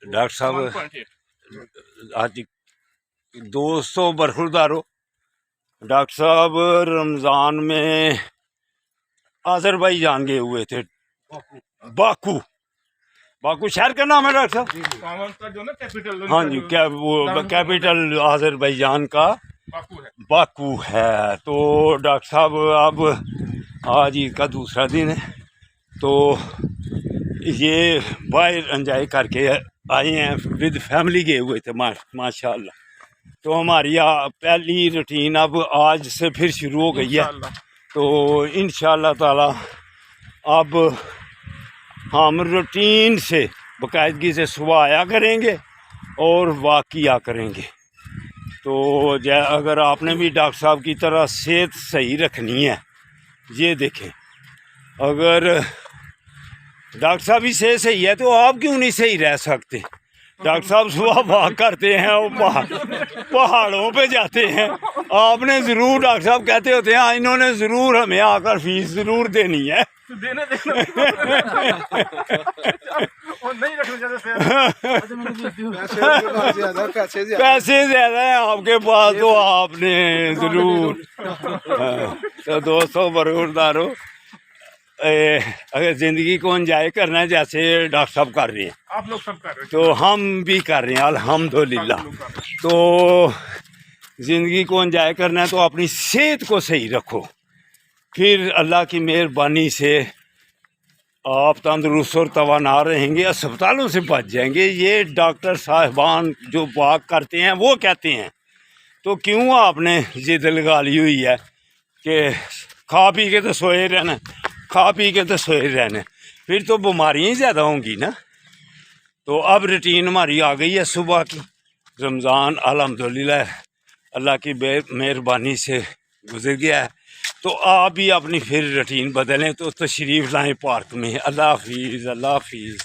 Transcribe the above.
Doctor साहब आज दोस्तों बरखुरदारो, डॉक्टर साहब रमज़ान में आज़रबाईजान गए हुए थे। बाकू, बाकू शहर का नाम है डॉक्टर साहब का जो ना कैपिटल। हाँ जी, क्या वो कैपिटल आज़रबाईजान का बाकू है। तो डॉक्टर साहब अब आज ईद का दूसरा दिन है, तो ये बाहर एंजॉय करके आए हैं, विद फैमिली गए हुए थे माशाल्लाह। तो हमारी पहली रूटीन अब आज से फिर शुरू हो गई है। तो इंशाल्लाह ताला अब हम रूटीन से बाकायदगी से सुबह आया करेंगे और वॉक किया करेंगे। तो अगर आपने भी डॉक्टर साहब की तरह सेहत सही रखनी है, ये देखें, अगर डॉक्टर साहब ही सेहत सही है तो आप क्यों नहीं सही रह सकते। डॉक्टर साहब सुबह वॉक करते हैं और पहाड़ों पे जाते हैं। आपने ज़रूर, डॉक्टर साहब कहते होते हैं इन्होंने ज़रूर हमें आकर फीस ज़रूर देनी है। पैसे ज़्यादा हैं आपके पास तो आपने ज़रूर। तो दोस्तों बरखुरदारो, अगर ज़िंदगी को एंजॉय करना है जैसे डॉक्टर साहब कर रहे हैं, आप लोग सब कर रहे हैं, तो हम भी कर रहे हैं अल्हम्दुलिल्लाह। तो ज़िंदगी को एंजॉय करना है तो अपनी सेहत को सही रखो, फिर अल्लाह की मेहरबानी से आप तंदुरुस्त और तवाना रहेंगे, अस्पतालों से बच जाएंगे। ये डॉक्टर साहिबान जो बात करते हैं वो कहते हैं, तो क्यों आपने जिद लगा ली हुई है कि खा पी के तो सोए रहना, खा पी के तो सोए रहना, फिर तो बीमारियाँ ज़्यादा होंगी ना। तो अब रूटीन हमारी आ गई है सुबह की। रमज़ान अल्हम्दुलिल्लाह अल्लाह की मेहरबानी से गुजर गया है। तो आप भी अपनी फिर रूटीन बदलें, तो तशरीफ़ लाएँ पार्क में। अल्लाह हाफिज़, अल्लाह हाफिज़।